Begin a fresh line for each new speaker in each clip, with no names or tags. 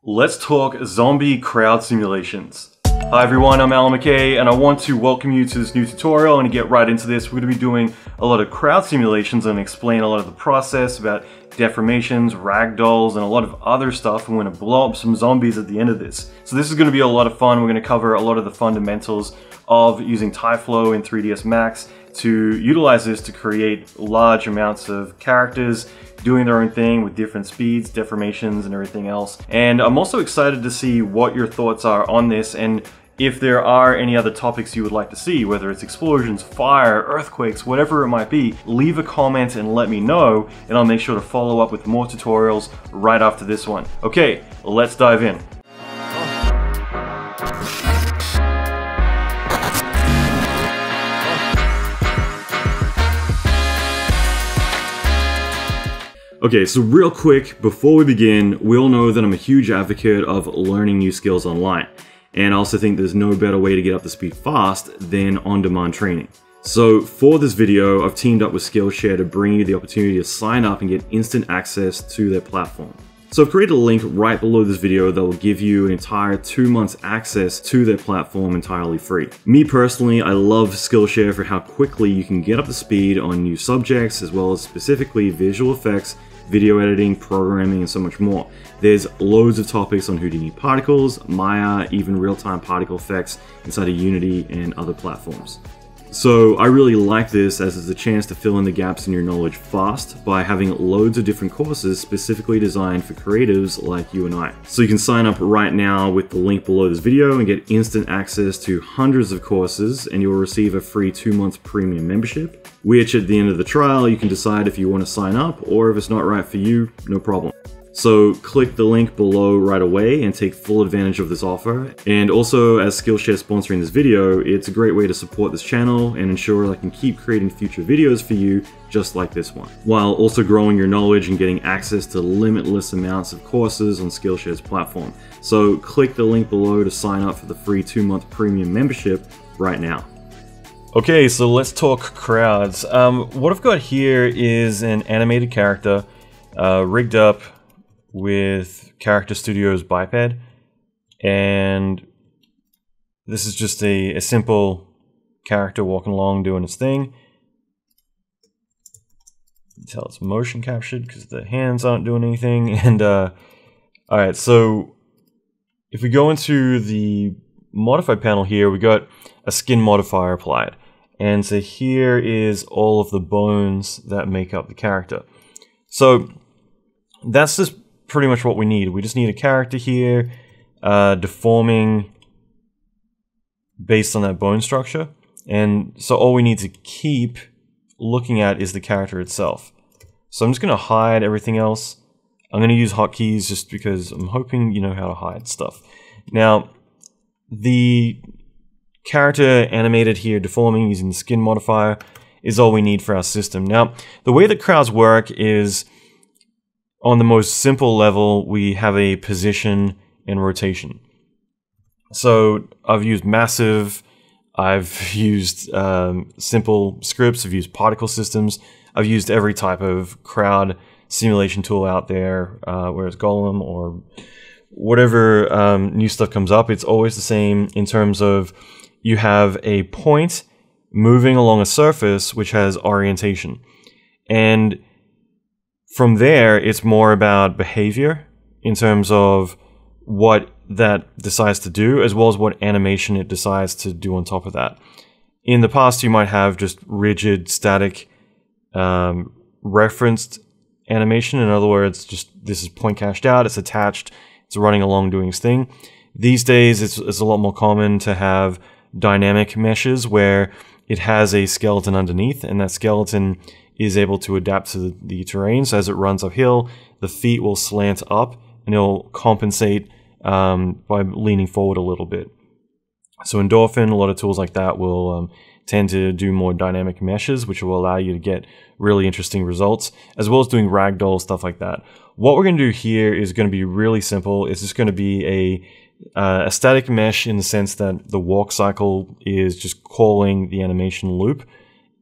Let's talk zombie crowd simulations. Hi everyone, I'm Allan McKay and I want to welcome you to this new tutorial and to get right into this. We're going to be doing a lot of crowd simulations and explain a lot of the process about deformations, ragdolls, and a lot of other stuff. I'm going to blow up some zombies at the end of this. So this is going to be a lot of fun. We're going to cover a lot of the fundamentals of using TyFlow in 3ds Max to utilize this to create large amounts of characters doing their own thing with different speeds, deformations, and everything else. And I'm also excited to see what your thoughts are on this and if there are any other topics you would like to see, whether it's explosions, fire, earthquakes, whatever it might be. Leave a comment and let me know, and I'll make sure to follow up with more tutorials right after this one. Okay, let's dive in. Okay, so real quick, before we begin, we all know that I'm a huge advocate of learning new skills online. And I also think there's no better way to get up to speed fast than on-demand training. So for this video, I've teamed up with Skillshare to bring you the opportunity to sign up and get instant access to their platform. So I've created a link right below this video that will give you an entire 2 months access to their platform entirely free. Me personally, I love Skillshare for how quickly you can get up to speed on new subjects, as well as specifically visual effects, video editing, programming, and so much more. There's loads of topics on Houdini particles, Maya, even real-time particle effects inside of Unity and other platforms. So I really like this as it's a chance to fill in the gaps in your knowledge fast by having loads of different courses specifically designed for creatives like you and I. So you can sign up right now with the link below this video and get instant access to hundreds of courses, and you'll receive a free 2 month premium membership, which at the end of the trial you can decide if you want to sign up, or if it's not right for you, no problem. So click the link below right away and take full advantage of this offer. And also, as Skillshare sponsoring this video, it's a great way to support this channel and ensure I can keep creating future videos for you just like this one, while also growing your knowledge and getting access to limitless amounts of courses on Skillshare's platform. So click the link below to sign up for the free 2 month premium membership right now. Okay, so let's talk crowds. What I've got here is an animated character rigged up with Character Studio's biped, and this is just a simple character walking along doing its thing. You can tell it's motion captured because the hands aren't doing anything. And alright, so if we go into the modify panel here, we got a skin modifier applied, and so here is all of the bones that make up the character. So that's just pretty much what we need. We just need a character here deforming based on that bone structure, and so all we need to keep looking at is the character itself. So I'm just going to hide everything else. I'm going to use hotkeys just because I'm hoping you know how to hide stuff. Now, the character animated here deforming using the skin modifier is all we need for our system. Now, the way that crowds work is, on the most simple level, we have a position and rotation. So I've used massive, I've used simple scripts, I've used particle systems, I've used every type of crowd simulation tool out there, whether it's Golem or whatever new stuff comes up. It's always the same in terms of you have a point moving along a surface which has orientation. And from there, it's more about behavior in terms of what that decides to do, as well as what animation it decides to do on top of that. In the past, you might have just rigid, static, referenced animation. In other words, just this is point cached out, it's attached, it's running along doing its thing. These days, it's a lot more common to have dynamic meshes where it has a skeleton underneath, and that skeleton is able to adapt to the terrain. So as it runs uphill, the feet will slant up and it'll compensate by leaning forward a little bit. So Endorphin, a lot of tools like that will tend to do more dynamic meshes, which will allow you to get really interesting results, as well as doing ragdoll, stuff like that. What we're going to do here is going to be really simple. It's just going to be a static mesh in the sense that the walk cycle is just calling the animation loop.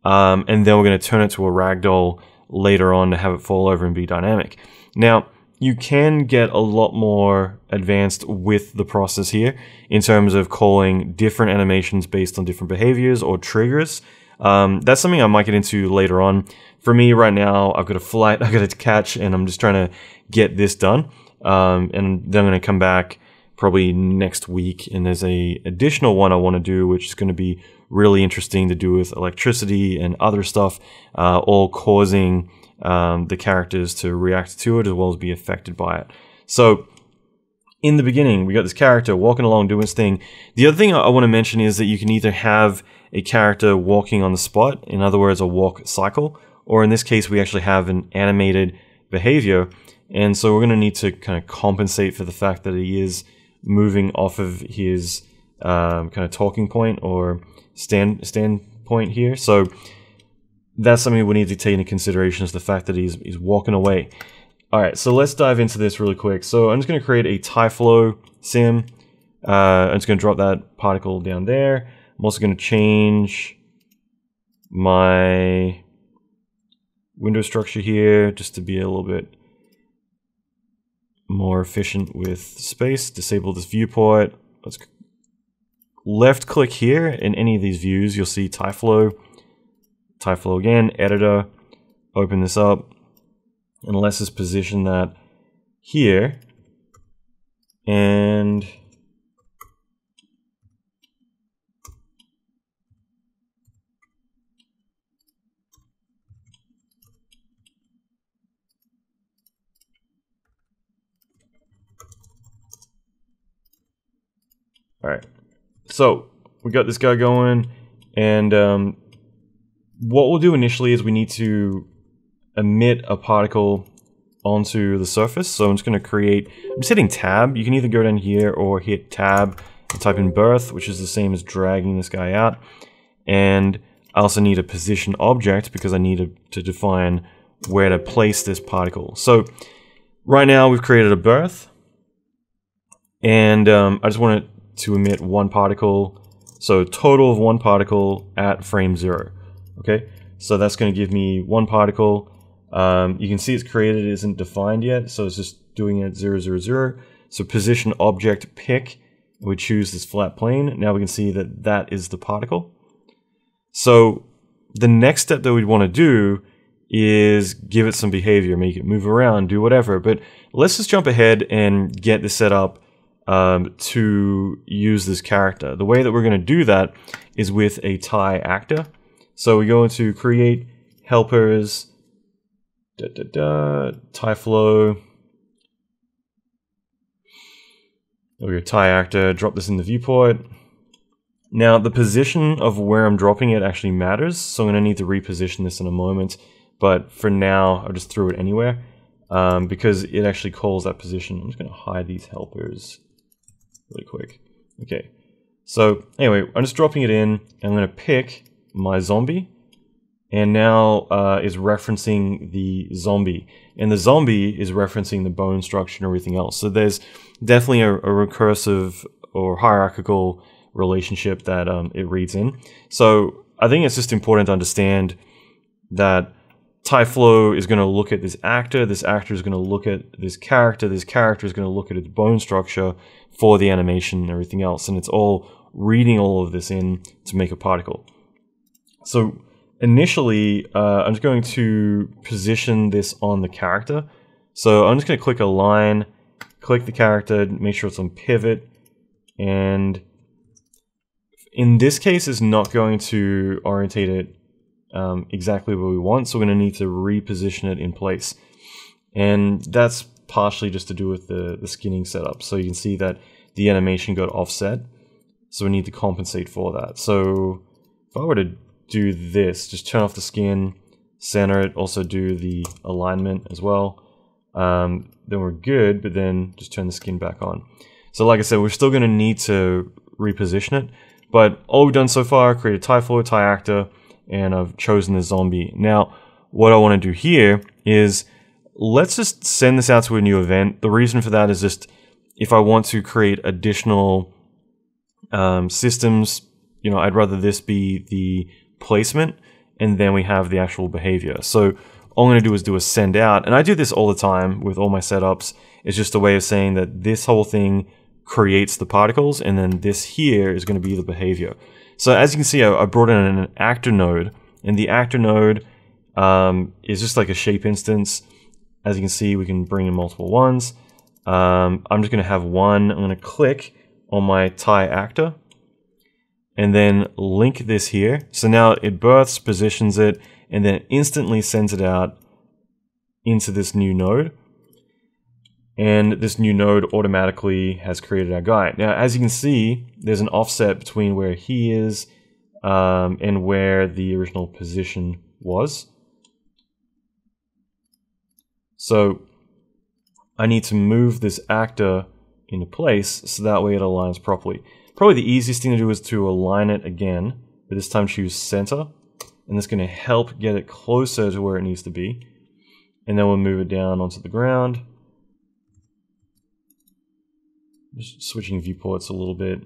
And then we're going to turn it to a ragdoll later on to have it fall over and be dynamic. Now, you can get a lot more advanced with the process here in terms of calling different animations based on different behaviors or triggers. That's something I might get into later on. For me right now, I've got a flight I've got to catch, and I'm just trying to get this done. And then I'm going to come back probably next week, and there's a additional one I want to do, which is going to be really interesting to do with electricity and other stuff, all causing the characters to react to it as well as be affected by it. So in the beginning, we got this character walking along doing his thing. The other thing I want to mention is that you can either have a character walking on the spot, in other words, a walk cycle, or in this case, we actually have an animated behavior. And so we're going to need to kind of compensate for the fact that he is moving off of his kind of talking point or standpoint here. So that's something we need to take into consideration, is the fact that he's walking away. All right, so let's dive into this really quick. So I'm just going to create a TyFlow sim. I'm just going to drop that particle down there. I'm also going to change my window structure here just to be a little bit more efficient with space. Disable this viewport. Let's left click here in any of these views. You'll see TyFlow. TyFlow again, editor, open this up, and let's just position that here, and all right, so we got this guy going, and what we'll do initially is we need to emit a particle onto the surface. So I'm just going to create, I'm just hitting tab. You can either go down here or hit tab and type in birth, which is the same as dragging this guy out. And I also need a position object because I need to define where to place this particle. So right now we've created a birth, and I just want it to emit one particle. So total of one particle at frame 0. Okay, so that's going to give me one particle. You can see it's created, it isn't defined yet, so it's just doing it at 0, 0, 0. So position object pick, we choose this flat plane. Now we can see that that is the particle. So the next step that we'd want to do is give it some behavior, make it move around, do whatever. But let's just jump ahead and get this set up to use this character. The way that we're going to do that is with a Ty actor. So we go into create helpers, TyFlow. We go Ty actor, drop this in the viewport. Now the position of where I'm dropping it actually matters, so I'm going to need to reposition this in a moment. But for now, I'll just throw it anywhere because it actually calls that position. I'm just going to hide these helpers really quick. Okay, so anyway, I'm just dropping it in. I'm going to pick my zombie, and now is referencing the zombie, and the zombie is referencing the bone structure and everything else. So there's definitely a recursive or hierarchical relationship that it reads in. So I think it's just important to understand that TyFlow is going to look at this actor is going to look at this character is going to look at its bone structure for the animation and everything else, and it's all reading all of this in to make a particle. So initially, I'm just going to position this on the character. So I'm just going to click a line, click the character, make sure it's on pivot, and in this case, it's not going to orientate it exactly where we want, so we're going to need to reposition it in place. And that's partially just to do with the skinning setup. So you can see that the animation got offset, so we need to compensate for that. So if I were to do this, just turn off the skin, center it, also do the alignment as well, then we're good, but then just turn the skin back on. So like I said, we're still going to need to reposition it, but all we've done so far, create a TyFlow, Ty actor, and I've chosen the zombie. Now, what I want to do here is, let's just send this out to a new event. The reason for that is just, if I want to create additional systems, I'd rather this be the placement, and then we have the actual behavior. So all I'm going to do is do a send out. And I do this all the time with all my setups. It's just a way of saying that this whole thing creates the particles, and then this here is going to be the behavior. So as you can see, I brought in an actor node, and the actor node is just like a shape instance. As you can see, we can bring in multiple ones. I'm just going to have one. I'm going to click on my Ty actor and then link this here. So now it births, positions it, and then instantly sends it out into this new node. And this new node automatically has created our guy. Now, as you can see, there's an offset between where he is and where the original position was. So I need to move this actor into place so that way it aligns properly. Probably the easiest thing to do is to align it again, but this time choose center. And that's going to help get it closer to where it needs to be. And then we'll move it down onto the ground. Just switching viewports a little bit.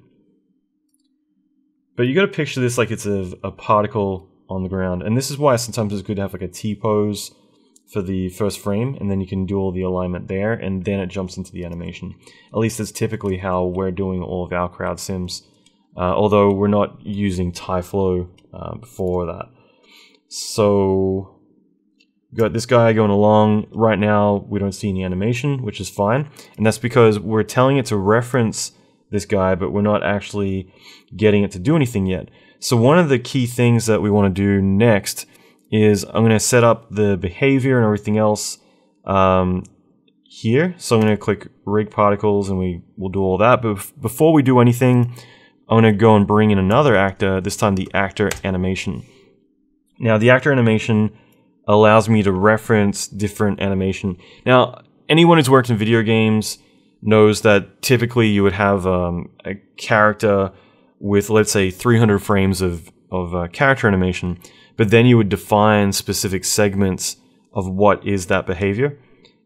But you got to picture this like it's a particle on the ground. And this is why sometimes it's good to have like a T-pose for the first frame, and then you can do all the alignment there, and then it jumps into the animation. At least that's typically how we're doing all of our crowd sims, although we're not using TyFlow for that. So got this guy going along. Right now we don't see any animation, which is fine, and that's because we're telling it to reference this guy, but we're not actually getting it to do anything yet. So one of the key things that we want to do next is I'm going to set up the behavior and everything else here. So I'm going to click rig particles and we'll do all that. But before we do anything, I'm going to go and bring in another actor, this time the actor animation. Now the actor animation allows me to reference different animation. Now anyone who's worked in video games knows that typically you would have a character with, let's say, 300 frames of character animation, but then you would define specific segments of what is that behavior.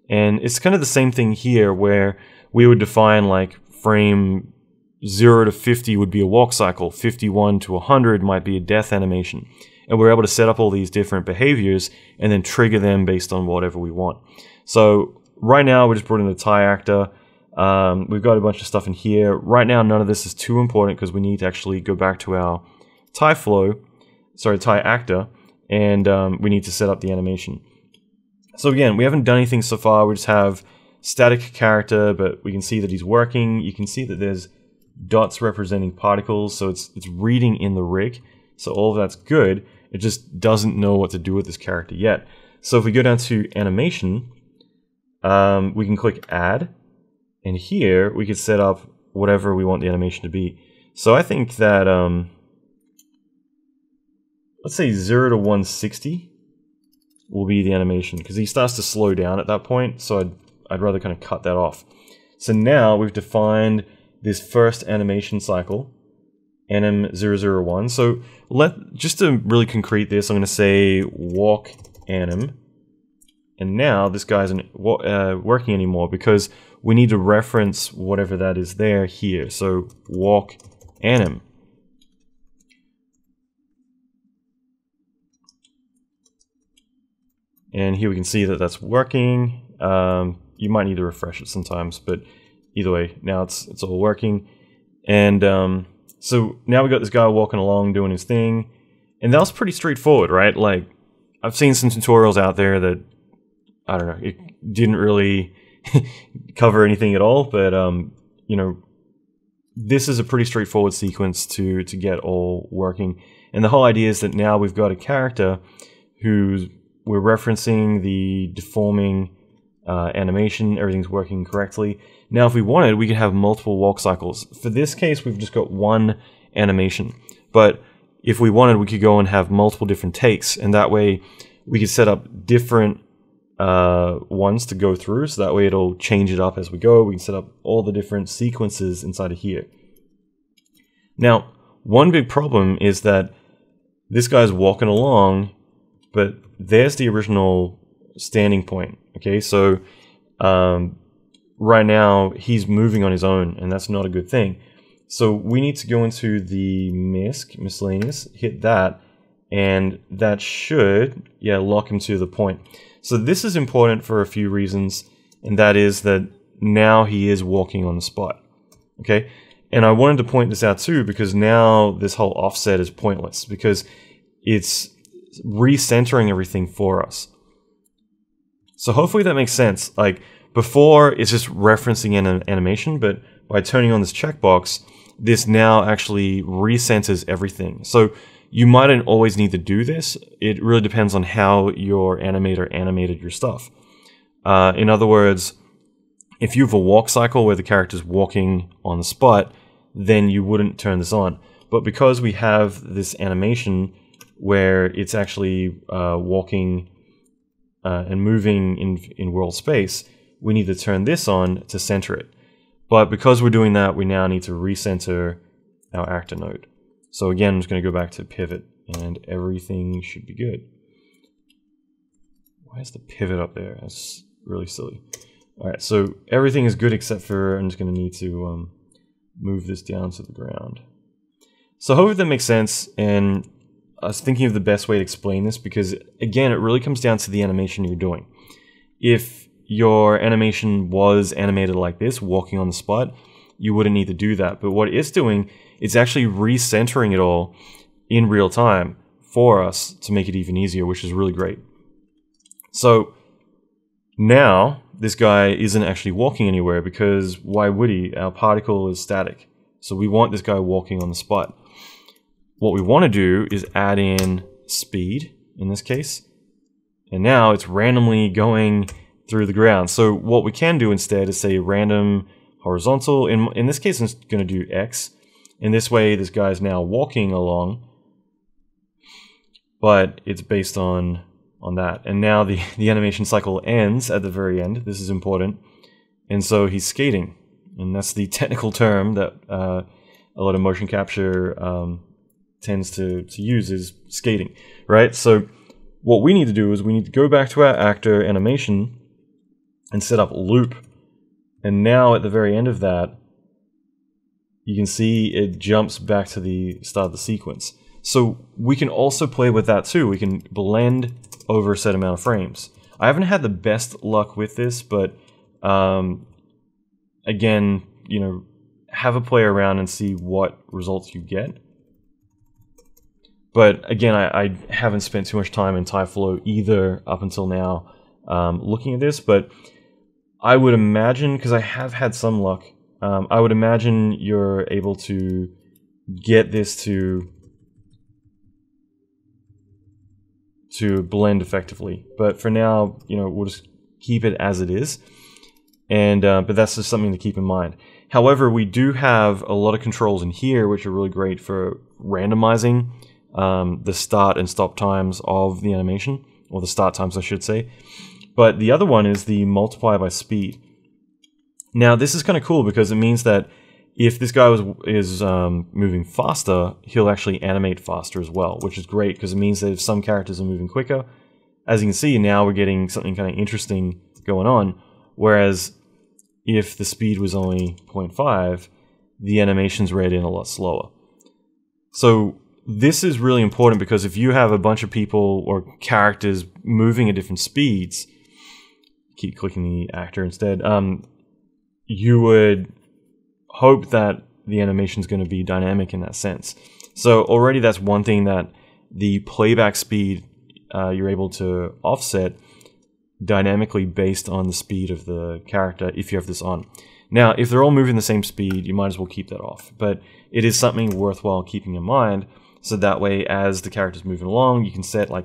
And it's kind of the same thing here, where we would define like frame 0 to 50 would be a walk cycle, 51 to 100 might be a death animation. And we're able to set up all these different behaviors and then trigger them based on whatever we want. So right now we just brought in the Ty actor. We've got a bunch of stuff in here. Right now none of this is too important because we need to actually go back to our Ty actor, and we need to set up the animation. So again, we haven't done anything so far. We just have static character, but we can see that he's working. You can see that there's dots representing particles, so it's reading in the rig. So all of that's good. It just doesn't know what to do with this character yet. So if we go down to animation, we can click add, and here we could set up whatever we want the animation to be. So I think that let's say 0 to 160 will be the animation, because he starts to slow down at that point, so I'd rather kind of cut that off. So now we've defined this first animation cycle, anim001. So just to really concrete this, I'm going to say walk anim, and now this guy isn't working anymore because we need to reference whatever that is there here. So walk anim. And here we can see that that's working. You might need to refresh it sometimes, but either way, now it's all working. And so now we got this guy walking along doing his thing, and that was pretty straightforward, right? Like, I've seen some tutorials out there that, I don't know, it didn't really cover anything at all, but you know, this is a pretty straightforward sequence to get all working. And the whole idea is that now we've got a character who's we're referencing the deforming animation, everything's working correctly. Now if we wanted, we could have multiple walk cycles. For this case, we've just got one animation. But if we wanted, we could go and have multiple different takes, and that way we could set up different ones to go through, so that way it'll change it up as we go. We can set up all the different sequences inside of here. Now, one big problem is that this guy's walking along, but there's the original standing point. Okay, so right now he's moving on his own, and that's not a good thing. So we need to go into the miscellaneous, hit that, and that should, yeah, lock him to the point. So this is important for a few reasons, and that is that now he is walking on the spot. Okay, and I wanted to point this out too because now this whole offset is pointless because it's recentering everything for us. So hopefully that makes sense. Like before, it's just referencing an animation, but by turning on this checkbox, this now actually recenters everything. So you mightn't always need to do this. It really depends on how your animator animated your stuff. In other words, if you have a walk cycle where the character's walking on the spot, then you wouldn't turn this on. But because we have this animation where it's actually walking and moving in world space, we need to turn this on to center it. But because we're doing that, we now need to recenter our actor node. So again, I'm just going to go back to pivot and everything should be good. Why is the pivot up there? That's really silly. Alright, so everything is good except for I'm just going to need to move this down to the ground. So hopefully that makes sense, and I was thinking of the best way to explain this because, again, it really comes down to the animation you're doing. If your animation was animated like this, walking on the spot, you wouldn't need to do that. But what it's doing, it's actually recentering it all in real time for us to make it even easier, which is really great. So now this guy isn't actually walking anywhere because why would he? Our particle is static. So we want this guy walking on the spot. What we want to do is add in speed in this case. And now it's randomly going through the ground. So what we can do instead is say random horizontal. In this case, I'm going to do X. In this way, this guy is now walking along, but it's based on that. And now the animation cycle ends at the very end. This is important. And so he's skating. And that's the technical term that a lot of motion capture tends to use, is skating, right? So what we need to do is we need to go back to our actor animation and set up loop. And now at the very end of that, you can see it jumps back to the start of the sequence. So we can also play with that too. We can blend over a set amount of frames. I haven't had the best luck with this, but again, you know, have a play around and see what results you get. But again, I haven't spent too much time in TyFlow either up until now looking at this, but I would imagine, because I have had some luck, I would imagine you're able to get this to blend effectively. But for now, you know, we'll just keep it as it is. And but that's just something to keep in mind. However, we do have a lot of controls in here which are really great for randomizing the start and stop times of the animation, or the start times, I should say. But the other one is the multiply by speed. Now, this is kind of cool because it means that if this guy is moving faster, he'll actually animate faster as well, which is great because it means that if some characters are moving quicker, as you can see, now we're getting something kind of interesting going on. Whereas if the speed was only 0.5, the animation's read in a lot slower. So this is really important because if you have a bunch of people or characters moving at different speeds, keep clicking the actor instead, you would hope that the animation is going to be dynamic in that sense. So already that's one thing that the playback speed you're able to offset dynamically based on the speed of the character if you have this on. Now, if they're all moving the same speed, you might as well keep that off. But it is something worthwhile keeping in mind, so that way as the character's moving along, you can set like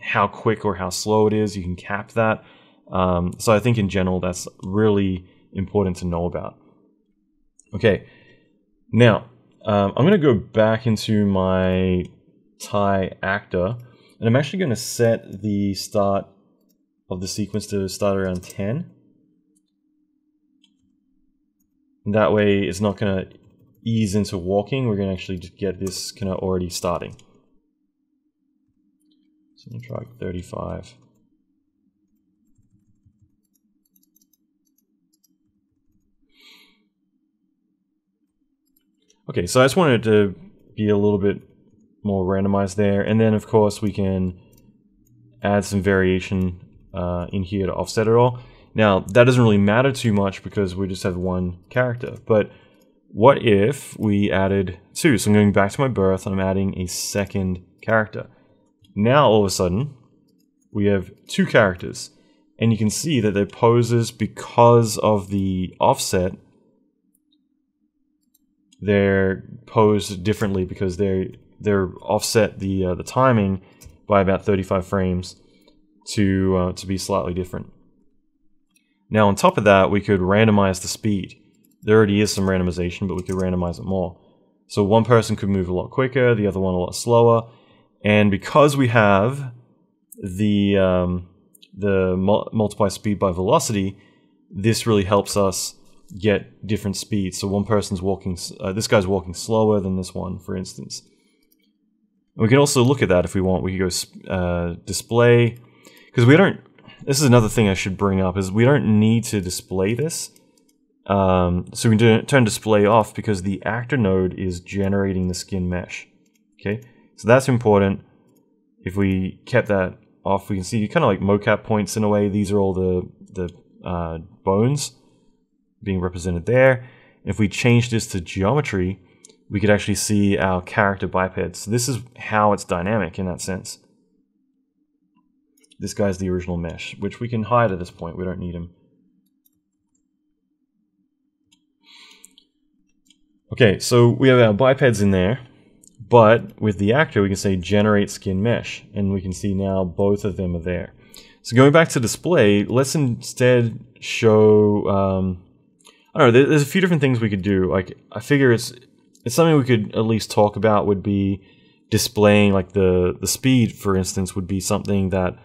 how quick or how slow it is, you can cap that. So I think in general that's really important to know about. Okay, now I'm going to go back into my Ty actor, and I'm actually going to set the start of the sequence to start around 10. And that way it's not going to ease into walking, we're going to actually just get this kind of already starting. So I'm going to try 35. Okay, so I just wanted to be a little bit more randomized there. And then of course we can add some variation in here to offset it all. Now that doesn't really matter too much because we just have one character, but what if we added two? So I'm going back to my birth and I'm adding a second character. Now all of a sudden we have two characters, and you can see that their poses, because of the offset, they're posed differently because they're offset the timing by about 35 frames to be slightly different. Now on top of that, we could randomize the speed. There already is some randomization, but we could randomize it more. So one person could move a lot quicker, the other one a lot slower, and because we have the multiply speed by velocity, this really helps us get different speeds. So one person's walking, this guy's walking slower than this one, for instance. And we can also look at that if we want. We could go display, because we don't. This is another thing I should bring up, is we don't need to display this. So we can turn display off because the actor node is generating the skin mesh. Okay, so that's important. If we kept that off, we can see kind of like mocap points in a way. These are all the bones being represented there. If we change this to geometry, we could actually see our character bipeds. So this is how it's dynamic in that sense. This guy's the original mesh, which we can hide at this point. We don't need him. Okay, so we have our bipeds in there, but with the actor we can say generate skin mesh, and we can see now both of them are there. So going back to display, let's instead show, I don't know, there's a few different things we could do. Like, I figure it's something we could at least talk about would be displaying, like the speed, for instance, would be something that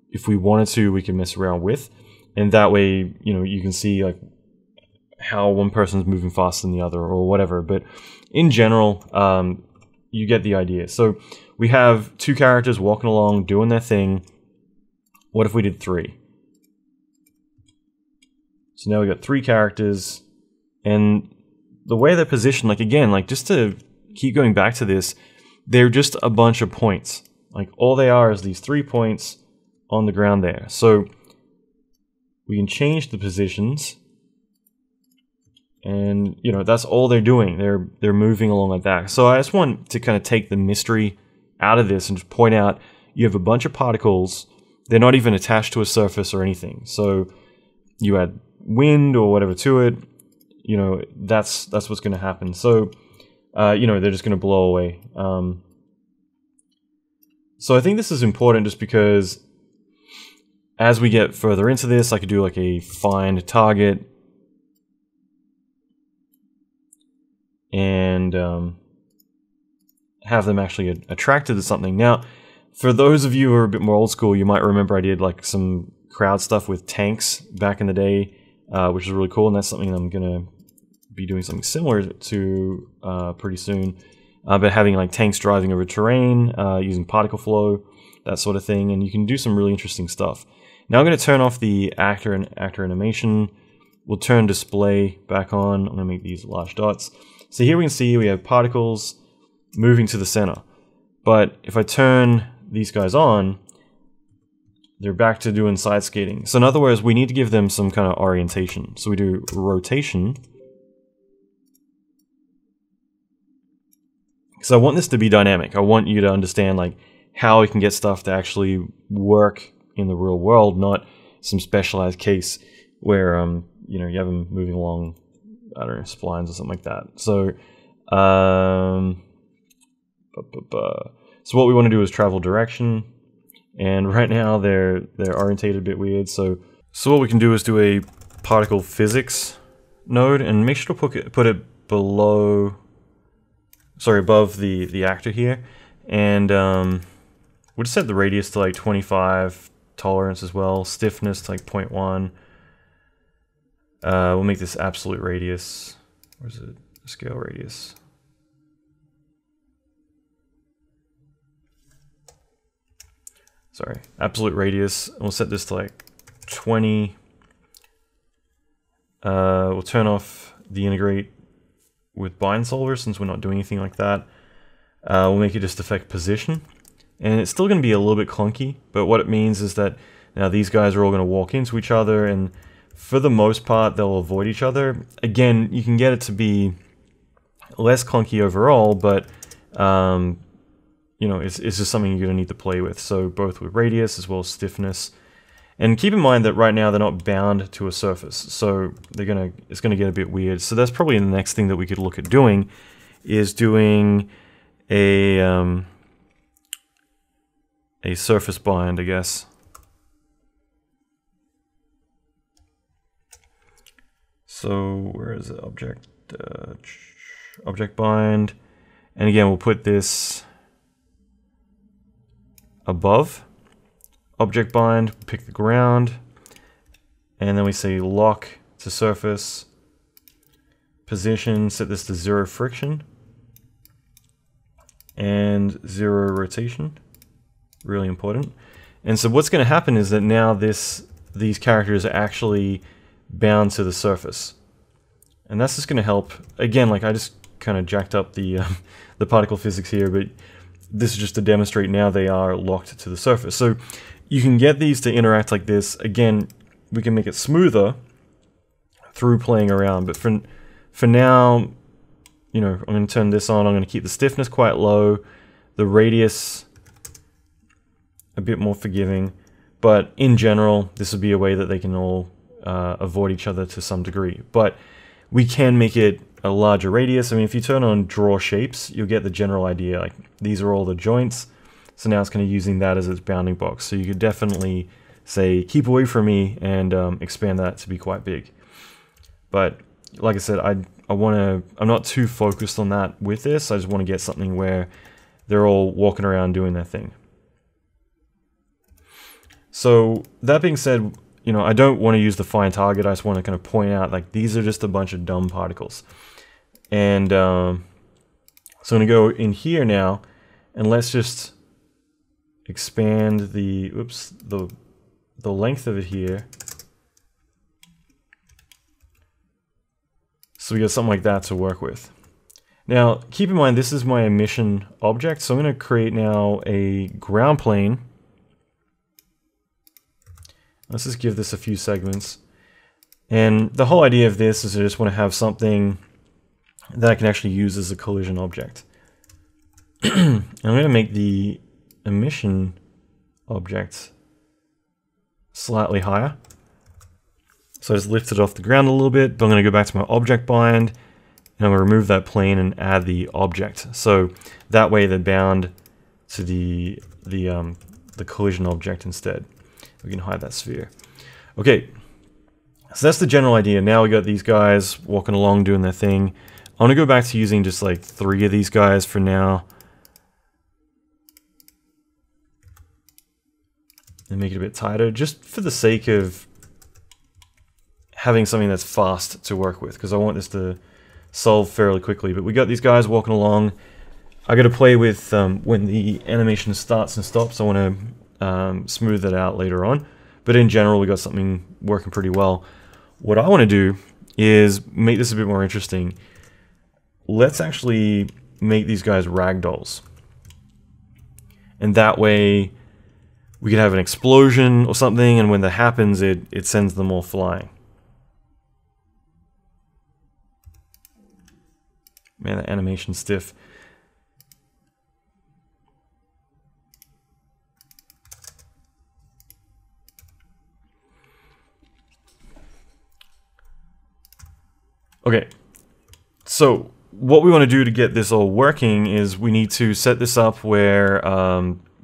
if we wanted to, we can mess around with, and that way, you know, you can see like how one person's moving faster than the other or whatever. But in general, you get the idea. So we have two characters walking along doing their thing. What if we did three? So now we got three characters, and the way they're positioned, like again, like just to keep going back to this, they're just a bunch of points. Like all they are is these 3 points on the ground there. So we can change the positions, and you know, that's all they're doing. They're moving along like that. So I just want to kind of take the mystery out of this and just point out you have a bunch of particles. They're not even attached to a surface or anything. So you add wind or whatever to it, you know, that's what's going to happen. So you know, they're just going to blow away. So I think this is important just because as we get further into this, I could do like a find target and have them actually attracted to something. Now, for those of you who are a bit more old school, you might remember I did like some crowd stuff with tanks back in the day, which is really cool, and that's something I'm gonna be doing something similar to pretty soon. But having like tanks driving over terrain, using particle flow, that sort of thing, and you can do some really interesting stuff. Now I'm going to turn off the actor and actor animation. We'll turn display back on. I'm going to make these large dots. So here we can see we have particles moving to the center. But if I turn these guys on, they're back to doing side skating. So in other words, we need to give them some kind of orientation. So we do rotation. So I want this to be dynamic. I want you to understand like how we can get stuff to actually work in the real world, not some specialized case where you know, you have them moving along, I don't know, splines or something like that. So so what we want to do is travel direction, and right now they're orientated a bit weird. So what we can do is do a particle physics node and make sure to put it below, sorry, above the actor here, and we'll just set the radius to like 25, tolerance as well, stiffness to like 0.1. We'll make this absolute radius. Where's it? Scale radius. Sorry, absolute radius. We'll set this to like 20. We'll turn off the integrate with bind solver since we're not doing anything like that. we'll make it just affect position. And it's still going to be a little bit clunky, but what it means is that now these guys are all going to walk into each other, and for the most part, they'll avoid each other. Again, you can get it to be less clunky overall, but you know, it's just something you're going to need to play with. So both with radius as well as stiffness. And keep in mind that right now they're not bound to a surface, so it's gonna get a bit weird. So that's probably the next thing that we could look at doing, is doing a surface bind, I guess. So where is it? Object bind, and again we'll put this above. Object bind, pick the ground, and then we say lock to surface, position, set this to 0 friction, and 0 rotation, really important. And so what's going to happen is that now these characters are actually bound to the surface. And that's just going to help, again, like I just kind of jacked up the particle physics here, but this is just to demonstrate now they are locked to the surface. So you can get these to interact like this. Again, we can make it smoother through playing around, but for now, you know, I'm going to turn this on. I'm going to keep the stiffness quite low, the radius a bit more forgiving, but in general, this would be a way that they can all avoid each other to some degree. But we can make it a larger radius. I mean, if you turn on draw shapes, you'll get the general idea. Like, these are all the joints. So now it's kind of using that as its bounding box. So you could definitely say, keep away from me, and expand that to be quite big. But like I said, I'm not too focused on that with this. I just want to get something where they're all walking around doing their thing. So that being said, you know, I don't want to use the fine target. I just want to kind of point out, like, these are just a bunch of dumb particles. And so I'm going to go in here now, and let's just expand the length of it here. So we got something like that to work with. Now, keep in mind, this is my emission object, so I'm going to create now a ground plane. Let's just give this a few segments. And the whole idea of this is I just want to have something that I can actually use as a collision object. I'm going to make the emission object slightly higher. So I just lift it off the ground a little bit, but I'm going to go back to my object bind, and I'm going to remove that plane and add the object. So that way they're bound to the collision object instead. We can hide that sphere. Okay, so that's the general idea. Now we got these guys walking along doing their thing. I want to go back to using just like 3 of these guys for now. And make it a bit tighter, just for the sake of having something that's fast to work with, because I want this to solve fairly quickly. But we got these guys walking along. I got to play with when the animation starts and stops. I want to smooth that out later on. But in general, we got something working pretty well. What I want to do is make this a bit more interesting. Let's actually make these guys ragdolls. And that way we could have an explosion or something, and when that happens, it sends them all flying. Man, that animation's stiff. Okay, so what we want to do to get this all working is we need to set this up where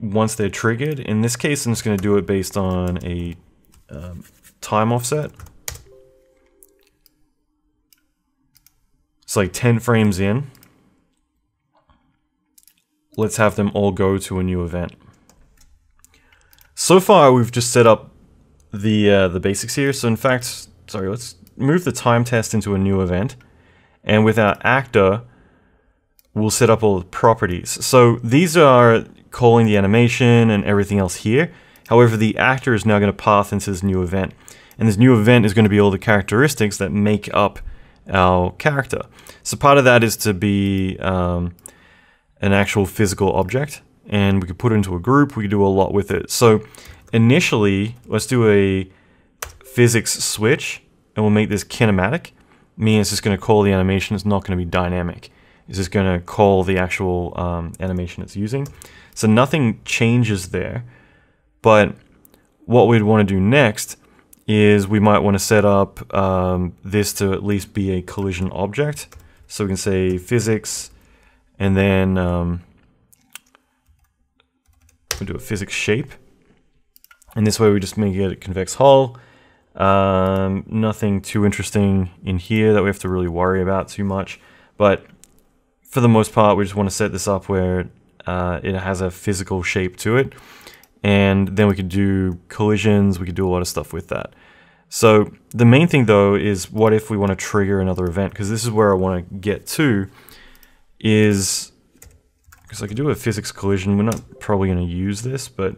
once they're triggered, in this case I'm just going to do it based on a time offset. It's like 10 frames in. Let's have them all go to a new event. So far we've just set up the basics here. So in fact, sorry, let's move the time test into a new event, and with our actor we'll set up all the properties. So these are calling the animation and everything else here. However, the actor is now going to path into this new event, and this new event is going to be all the characteristics that make up our character. So part of that is to be an actual physical object, and we could put it into a group. We could do a lot with it. So initially, let's do a physics switch, and we'll make this kinematic, meaning it's just going to call the animation. It's not going to be dynamic. It's just going to call the actual animation it's using. So nothing changes there. But what we'd want to do next is we might want to set up this to at least be a collision object. So we can say physics, and then we'll do a physics shape. And this way we just make it a convex hull. Nothing too interesting in here that we have to really worry about too much. But for the most part, we just want to set this up where it has a physical shape to it. And then we could do collisions, we could do a lot of stuff with that. So the main thing though is what if we want to trigger another event? Because this is where I want to get to, is because I could do a physics collision. We're not probably going to use this, but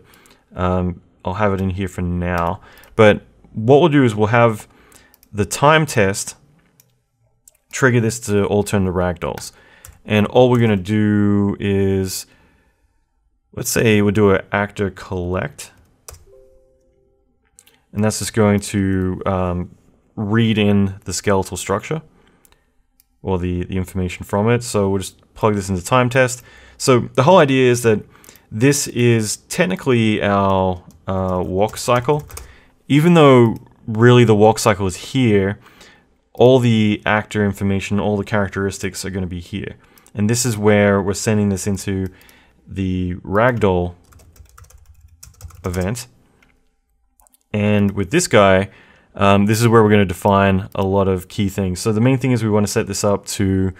I'll have it in here for now. But what we'll do is we'll have the time test trigger this to all turn to ragdolls. And all we're going to do is, let's say we'll do an actor collect. And that's just going to read in the skeletal structure, or the information from it. So we'll just plug this into time test. So the whole idea is that this is technically our walk cycle. Even though really the walk cycle is here, all the actor information, all the characteristics are going to be here. And this is where we're sending this into the ragdoll event. And with this guy, this is where we're going to define a lot of key things. So the main thing is we want to set this up to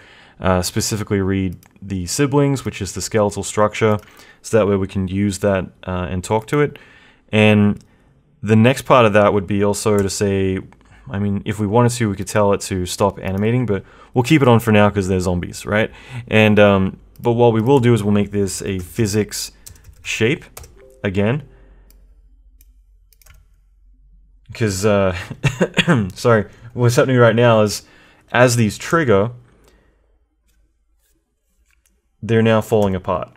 specifically read the siblings, which is the skeletal structure, so that way we can use that and talk to it. And the next part of that would be also to say, I mean, if we wanted to, we could tell it to stop animating, but we'll keep it on for now because they're zombies, right? And but what we will do is we'll make this a physics shape again. Because, sorry, what's happening right now is as these trigger, they're now falling apart,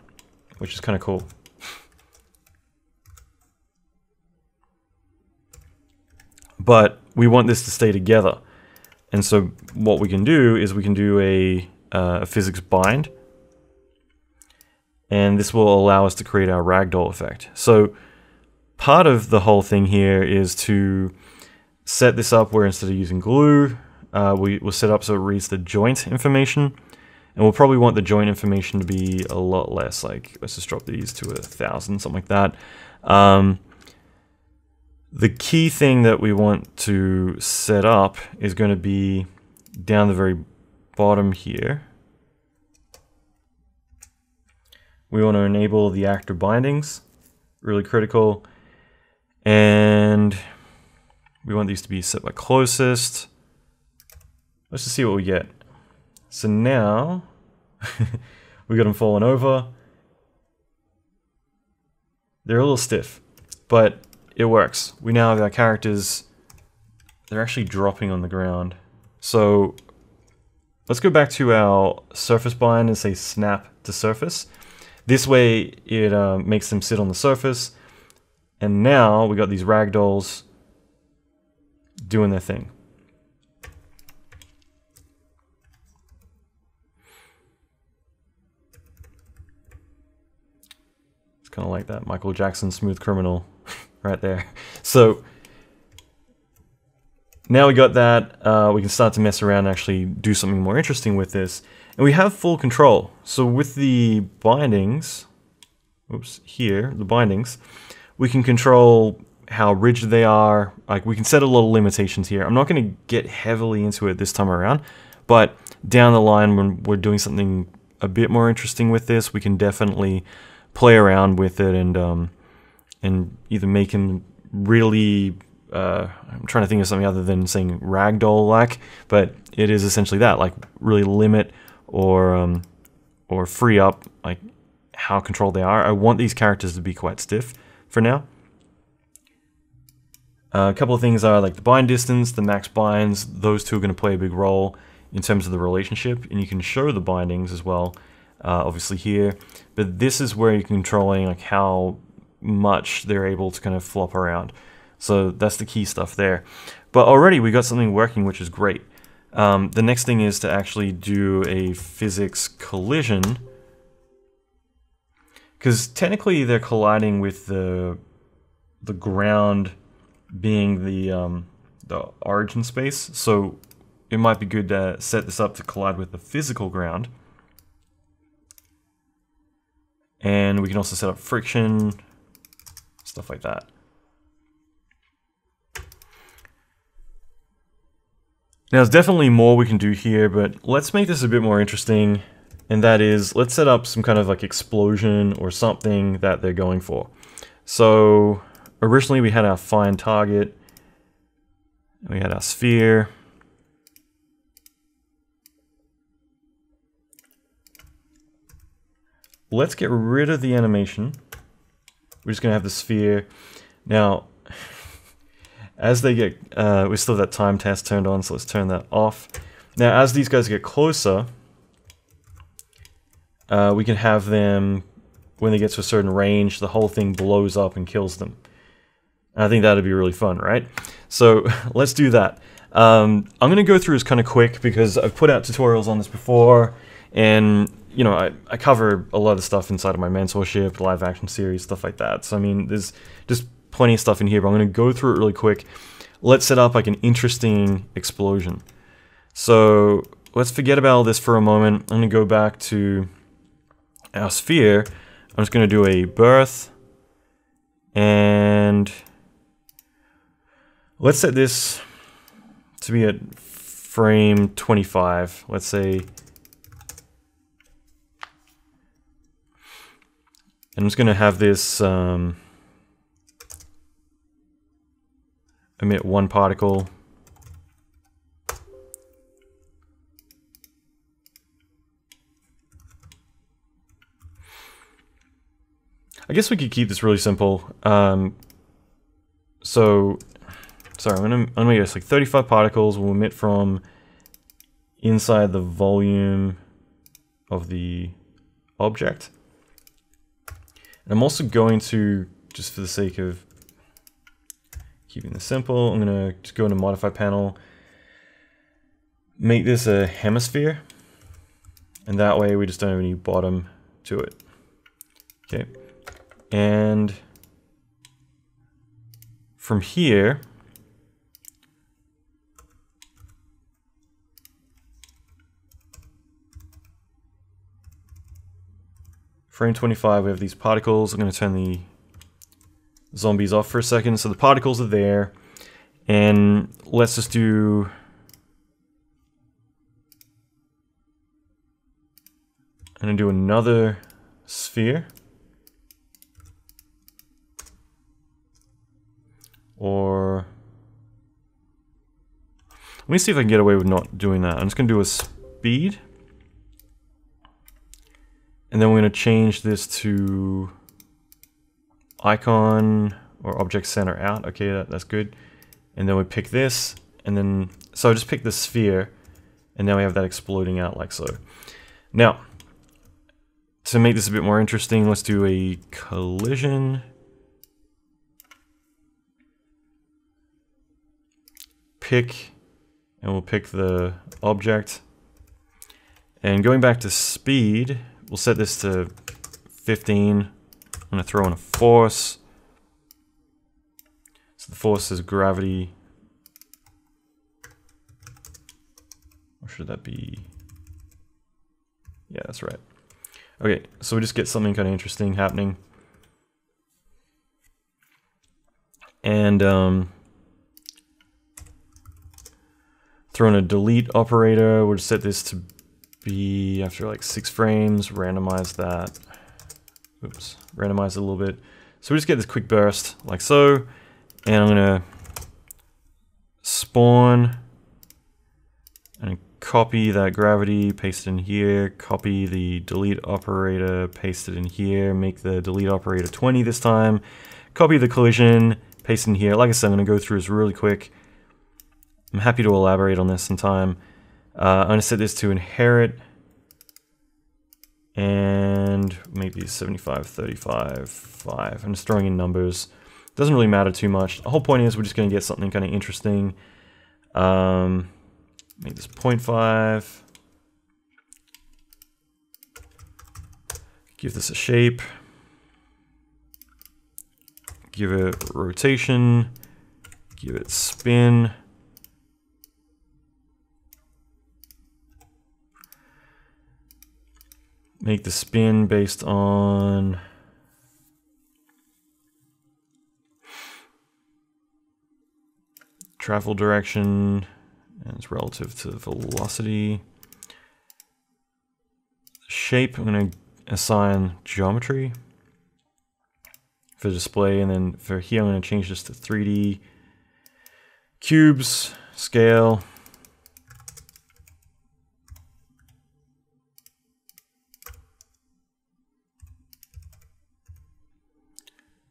which is kind of cool. But we want this to stay together. And so what we can do is we can do a physics bind. And this will allow us to create our ragdoll effect. So part of the whole thing here is to set this up where instead of using glue, we'll set up so it reads the joint information. And we'll probably want the joint information to be a lot less, like let's just drop these to 1,000, something like that. The key thing that we want to set up is going to be down the very bottom here. We want to enable the actor bindings, really critical. And we want these to be set by closest. Let's just see what we get. So now we got them falling over. They're a little stiff, but it works. We now have our characters, they're actually dropping on the ground. So let's go back to our surface bind and say snap to surface. This way it makes them sit on the surface. And now we got these ragdolls doing their thing. It's kind of like that Michael Jackson Smooth Criminal right there. So now we got that, we can start to mess around and actually do something more interesting with this. And we have full control. So with the bindings, oops, here, the bindings, we can control how rigid they are. Like we can set a lot of limitations here. I'm not going to get heavily into it this time around, but down the line when we're doing something a bit more interesting with this, we can definitely play around with it and either make him really, I'm trying to think of something other than saying ragdoll-like, but it is essentially that, like really limit or free up like how controlled they are. I want these characters to be quite stiff for now. A couple of things are like the bind distance, the max binds, those two are going to play a big role in terms of the relationship, and you can show the bindings as well obviously here, but this is where you're controlling like how much they're able to kind of flop around. So that's the key stuff there. But already we got something working, which is great. The next thing is to actually do a physics collision, because technically they're colliding with the ground being the origin space. So it might be good to set this up to collide with the physical ground. And we can also set up friction, stuff like that. Now, there's definitely more we can do here, but let's make this a bit more interesting. And that is, let's set up some kind of like explosion or something that they're going for. So originally we had our find target, and we had our sphere. Let's get rid of the animation. We're just gonna have the sphere. Now, as they get, we still have that time test turned on, so let's turn that off. Now, as these guys get closer, we can have them, when they get to a certain range, the whole thing blows up and kills them. And I think that'd be really fun, right? So let's do that. I'm gonna go through this kind of quick because I've put out tutorials on this before, and you know, I cover a lot of stuff inside of my mentorship, live action series, stuff like that. So I mean, there's just plenty of stuff in here, but I'm going to go through it really quick. Let's set up like an interesting explosion. So let's forget about all this for a moment. I'm going to go back to our sphere. I'm just going to do a birth, and let's set this to be at frame 25. Let's say, I'm just going to have this emit one particle. I guess we could keep this really simple. So, sorry, I'm gonna make this like 35 particles will emit from inside the volume of the object. And I'm also going to, just for the sake of keeping this simple, I'm going to just go into Modify Panel, make this a hemisphere, and that way we just don't have any bottom to it. Okay, and from here, frame 25, we have these particles. I'm going to turn the zombies off for a second. So the particles are there. And let's just do... I'm going to do another sphere. Or... let me see if I can get away with not doing that. I'm just going to do a speed. And then we're going to change this to icon or object center out. Okay, that's good. And then we pick this, and then, so I just pick the sphere, and now we have that exploding out like so. Now, to make this a bit more interesting, let's do a collision. Pick, and we'll pick the object. And going back to speed, we'll set this to 15. I'm going to throw in a force. So the force is gravity. Or should that be? Yeah, that's right. Okay, so we just get something kind of interesting happening. And throw in a delete operator. We'll just set this to be after like 6 frames, randomize that. Oops, randomize it a little bit. So we just get this quick burst like so, and I'm gonna spawn and copy that gravity, paste it in here, copy the delete operator, paste it in here, make the delete operator 20 this time, copy the collision, paste it in here. Like I said, I'm gonna go through this really quick. I'm happy to elaborate on this in time. I'm gonna set this to inherit. and maybe 75, 35, 5. I'm just throwing in numbers. Doesn't really matter too much. The whole point is we're just going to get something kind of interesting. Make this 0.5. Give this a shape. Give it rotation. Give it spin. Make the spin based on travel direction, and it's relative to velocity. Shape, I'm going to assign geometry for display, and then for here I'm going to change this to 3D. Cubes, scale.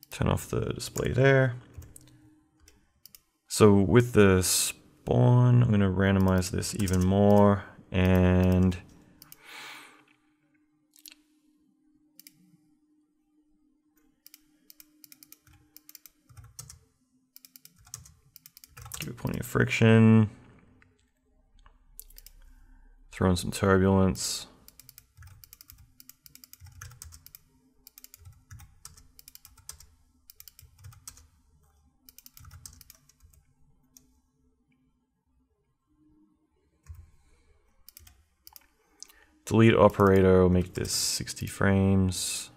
Turn off the display there. So with the spawn, I'm going to randomize this even more, and give it plenty of friction. Throw in some turbulence. Delete operator, will make this 60 frames.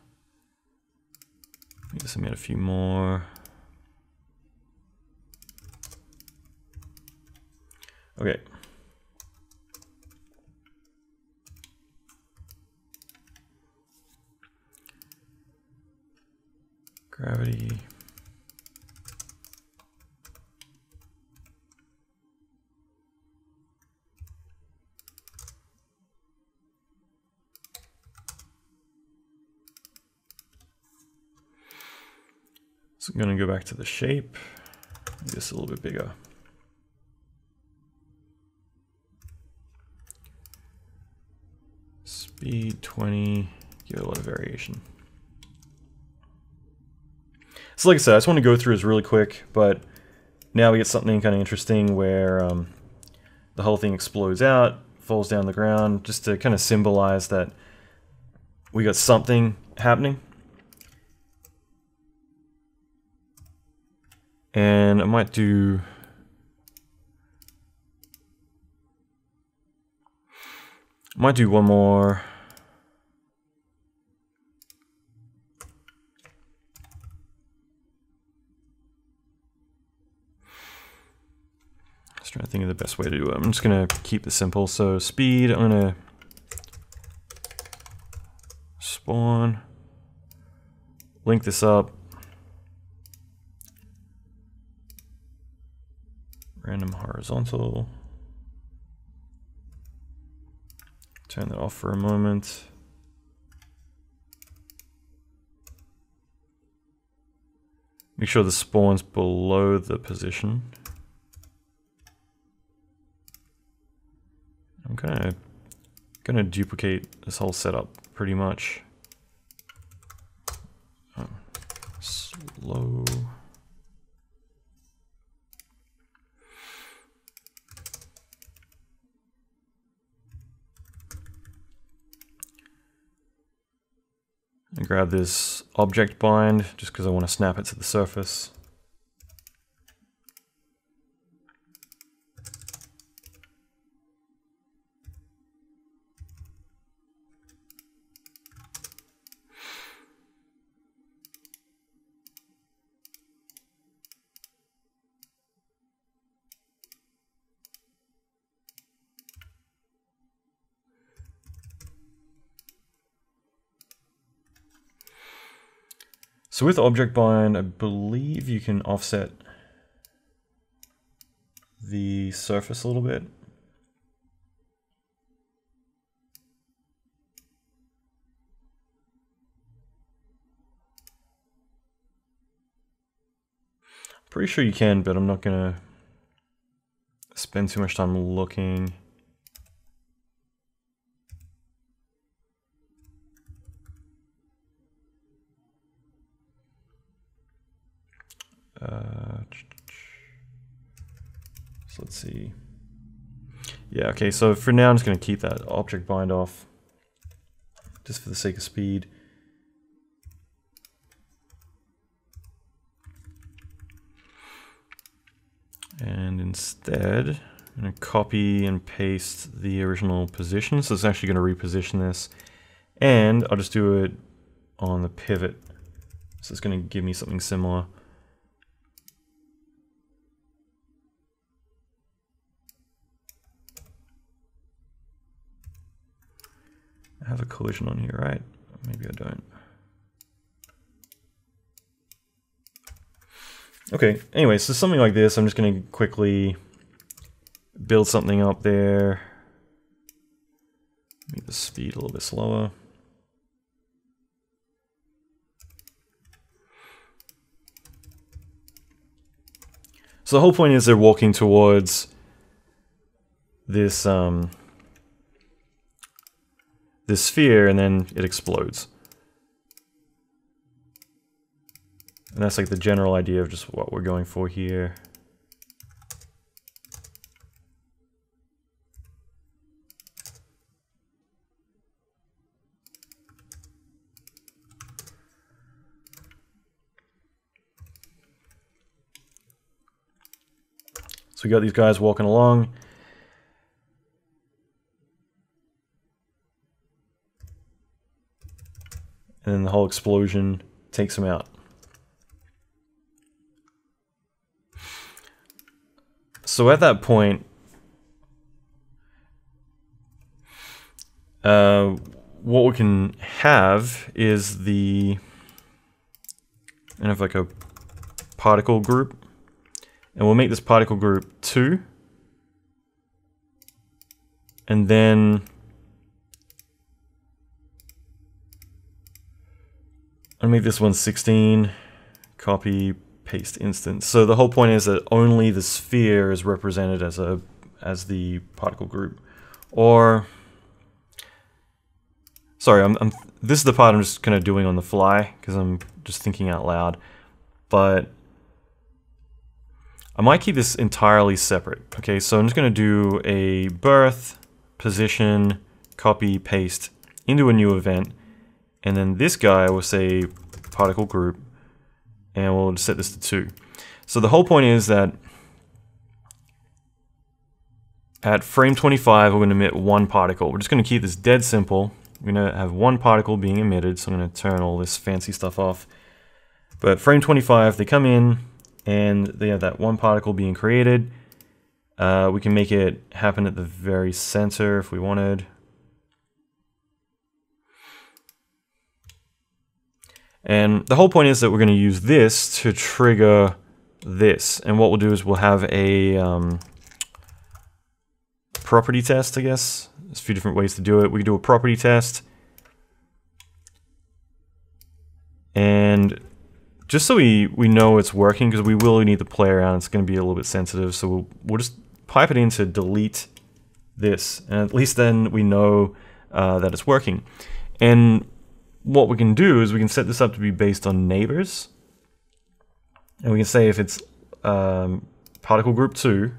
I guess I made a few more. Okay. Gravity. So I'm going to go back to the shape, make this a little bit bigger. Speed 20, give it a lot of variation. So like I said, I just want to go through this really quick, but now we get something kind of interesting where the whole thing explodes out, falls down the ground, just to kind of symbolize that we got something happening. And I might do one more. Just trying to think of the best way to do it. I'm just going to keep it simple. So speed, I'm going to spawn, link this up. Random horizontal. Turn that off for a moment. Make sure the spawn's below the position. I'm gonna duplicate this whole setup pretty much. Oh, slow. And grab this object bind just because I want to snap it to the surface. So with object bind, I believe you can offset the surface a little bit. Pretty sure you can, but I'm not gonna spend too much time looking. So let's see. Yeah, okay, so for now I'm just going to keep that object bind off, just for the sake of speed. And instead, I'm going to copy and paste the original position, so it's actually going to reposition this. And I'll just do it on the pivot, so it's going to give me something similar. I have a collision on here, right? Maybe I don't. Okay, anyway, so something like this, I'm just going to quickly build something up there. Make the speed a little bit slower. So the whole point is they're walking towards this this sphere, and then it explodes. And that's like the general idea of just what we're going for here. So we got these guys walking along. And then the whole explosion takes them out. So at that point, what we can have is and have like a particle group. And we'll make this particle group 2. And then I'll make this one 16, copy, paste instance. So the whole point is that only the sphere is represented as the particle group. Or, sorry, this is the part I'm just kind of doing on the fly because I'm just thinking out loud. But I might keep this entirely separate. Okay, so I'm just going to do a birth, position, copy, paste into a new event. And then this guy will say particle group, and we'll set this to 2. So the whole point is that at frame 25, we're going to emit 1 particle. We're just going to keep this dead simple. We're going to have 1 particle being emitted, so I'm going to turn all this fancy stuff off. But frame 25, they come in, and they have that 1 particle being created. We can make it happen at the very center if we wanted. And the whole point is that we're going to use this to trigger this. And what we'll do is we'll have a property test, I guess. There's a few different ways to do it. We can do a property test. And just so we know it's working, because we will need to play around, it's going to be a little bit sensitive. So we'll just pipe it in to delete this. And at least then we know that it's working. And what we can do is we can set this up to be based on neighbors. And we can say if it's particle group 2,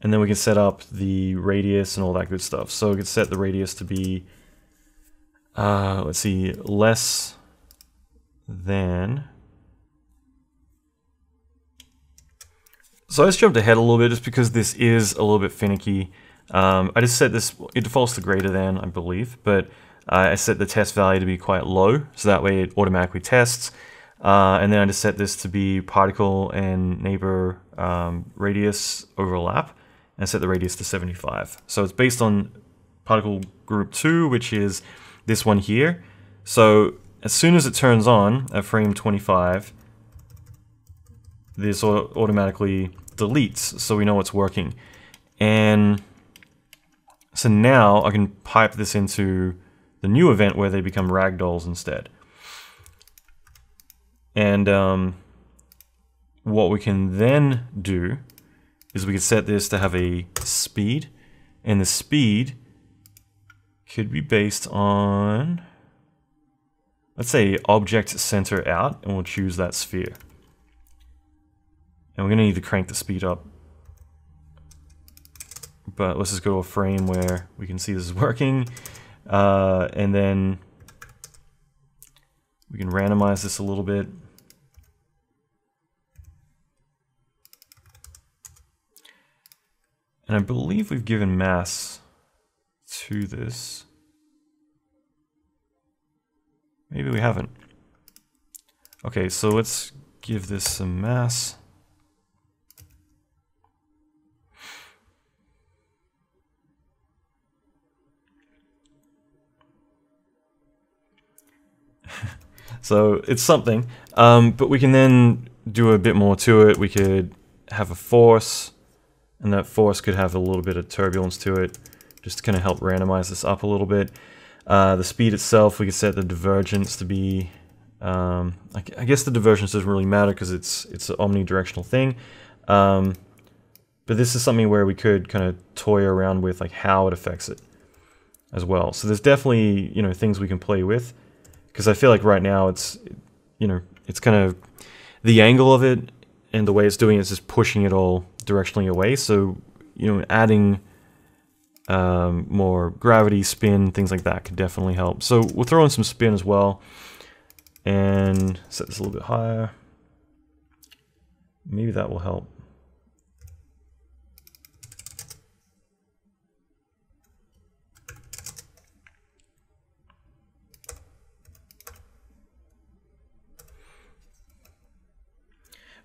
and then we can set up the radius and all that good stuff. So we can set the radius to be, let's see, less than. So I just jumped ahead a little bit just because this is a little bit finicky. I just set this, it defaults to greater than, I believe, but I set the test value to be quite low, so that way it automatically tests. And then I just set this to be particle and neighbor radius overlap, and set the radius to 75. So it's based on particle group 2, which is this one here. So as soon as it turns on at frame 25, this automatically deletes, so we know it's working. And so now I can pipe this into the new event where they become ragdolls instead. And what we can then do is we can set this to have a speed, and the speed could be based on, let's say, object center out, and we'll choose that sphere. And we're going to need to crank the speed up. But let's just go to a frame where we can see this is working. And then we can randomize this a little bit. And I believe we've given mass to this. Maybe we haven't. Okay, so let's give this some mass. So it's something, but we can then do a bit more to it. We could have a force, and that force could have a little bit of turbulence to it, just to kind of help randomize this up a little bit. The speed itself, we could set the divergence to be, I guess the divergence doesn't really matter because it's an omnidirectional thing. But this is something where we could kind of toy around with like how it affects it as well. So there's definitely, things we can play with. Because I feel like right now it's kind of the angle of it and the way it's doing it is just pushing it all directionally away. So, adding more gravity, spin, things like that could definitely help. So we'll throw in some spin as well and set this a little bit higher. Maybe that will help.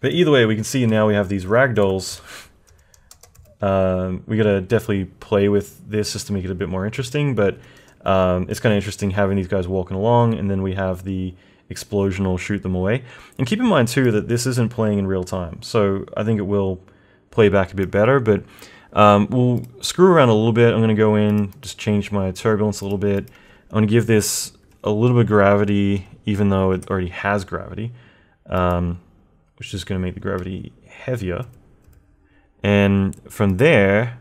But either way, we can see now we have these ragdolls. We gotta definitely play with this just to make it a bit more interesting, but it's kind of interesting having these guys walking along, and then we have the explosion will shoot them away. And keep in mind too that this isn't playing in real time, so I think it will play back a bit better, but we'll screw around a little bit. I'm gonna go in, just change my turbulence a little bit. I'm gonna give this a little bit of gravity, even though it already has gravity. Which is going to make the gravity heavier. And from there,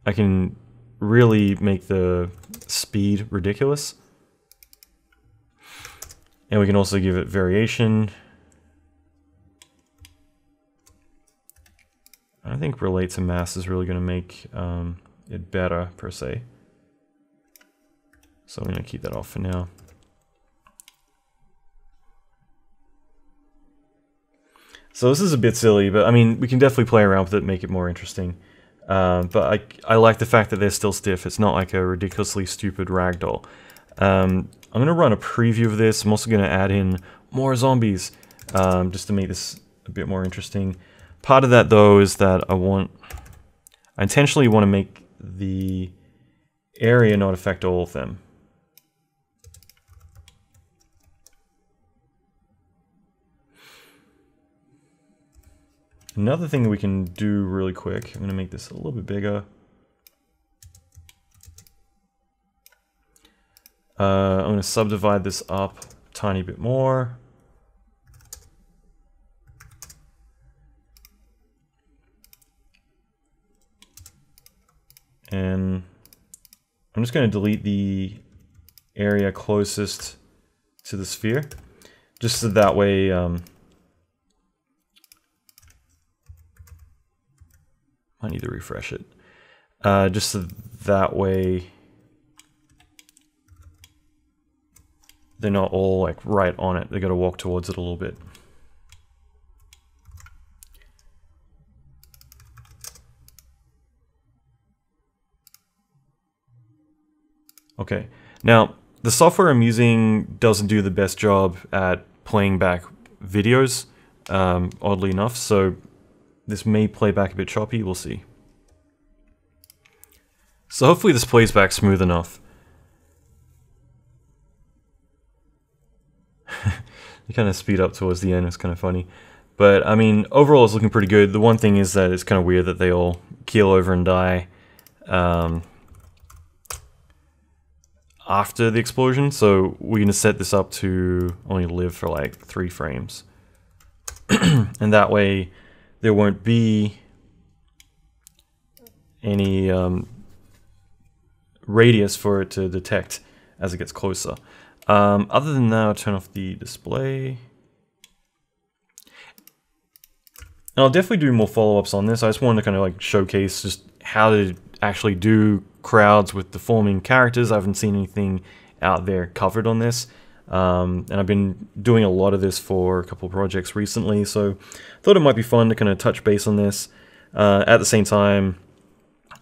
I can really make the speed ridiculous. And we can also give it variation. I think relate to mass is really going to make it better, per se. So I'm going to keep that off for now. So this is a bit silly, but I mean, we can definitely play around with it, make it more interesting. But I like the fact that they're still stiff. It's not like a ridiculously stupid ragdoll. I'm going to run a preview of this. I'm also going to add in more zombies, just to make this a bit more interesting. Part of that, though, is that I intentionally want to make the area not affect all of them. Another thing that we can do really quick, I'm going to make this a little bit bigger. I'm going to subdivide this up a tiny bit more. And I'm just going to delete the area closest to the sphere, just so that way I need to refresh it. Just so that way they're not all like right on it. They got to walk towards it a little bit. Okay, now the software I'm using doesn't do the best job at playing back videos, oddly enough, so this may play back a bit choppy, we'll see. So hopefully this plays back smooth enough. You kind of speed up towards the end, it's kind of funny. But I mean, overall it's looking pretty good. The one thing is that it's kind of weird that they all keel over and die after the explosion, so we're going to set this up to only live for like 3 frames. And that way there won't be any radius for it to detect as it gets closer. Other than that, I'll turn off the display.
And I'll definitely do more follow-ups on this. I just wanted to kind of like showcase just how to actually do crowds with deforming characters. I haven't seen anything out there covered on this. And I've been doing a lot of this for a couple of projects recently, so I thought it might be fun to kind of touch base on this. At the same time,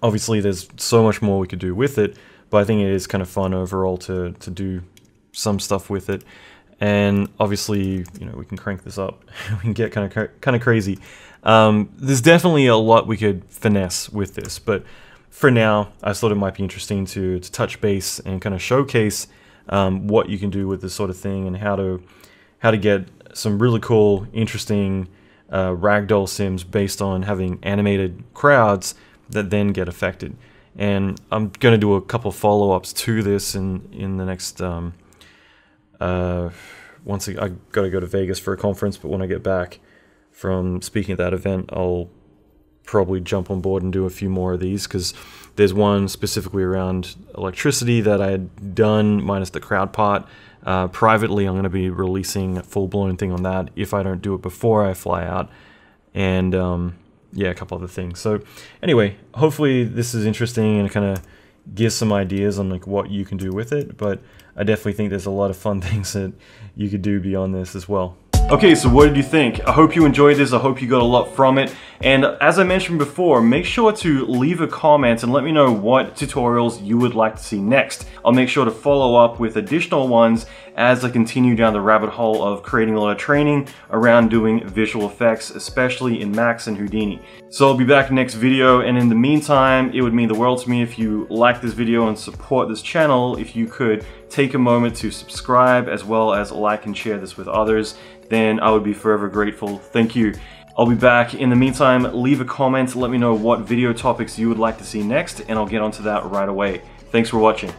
obviously there's so much more we could do with it, but I think it is kind of fun overall to do some stuff with it. And obviously, you know, we can crank this up. We can get kind of crazy. There's definitely a lot we could finesse with this, but for now, I thought it might be interesting to touch base and kind of showcase what you can do with this sort of thing, and how to get some really cool, interesting ragdoll sims based on having animated crowds that then get affected. And I'm going to do a couple follow-ups to this in the next. Once I got to go to Vegas for a conference, but when I get back from speaking at that event, I'll probably jump on board and do a few more of these, because there's one specifically around electricity that I had done minus the crowd part. Privately, I'm going to be releasing a full-blown thing on that if I don't do it before I fly out, and yeah, a couple other things. So anyway, hopefully this is interesting and kind of gives some ideas on like what you can do with it, but I definitely think there's a lot of fun things that you could do beyond this as well. Okay, so what did you think? I hope you enjoyed this. I hope you got a lot from it. And as I mentioned before, make sure to leave a comment and let me know what tutorials you would like to see next. I'll make sure to follow up with additional ones as I continue down the rabbit hole of creating a lot of training around doing visual effects, especially in Max and Houdini. So I'll be back next video, and in the meantime, it would mean the world to me if you like this video and support this channel, if you could take a moment to subscribe as well as like and share this with others. Then I would be forever grateful. Thank you. I'll be back. In the meantime, leave a comment, let me know what video topics you would like to see next, and I'll get onto that right away. Thanks for watching.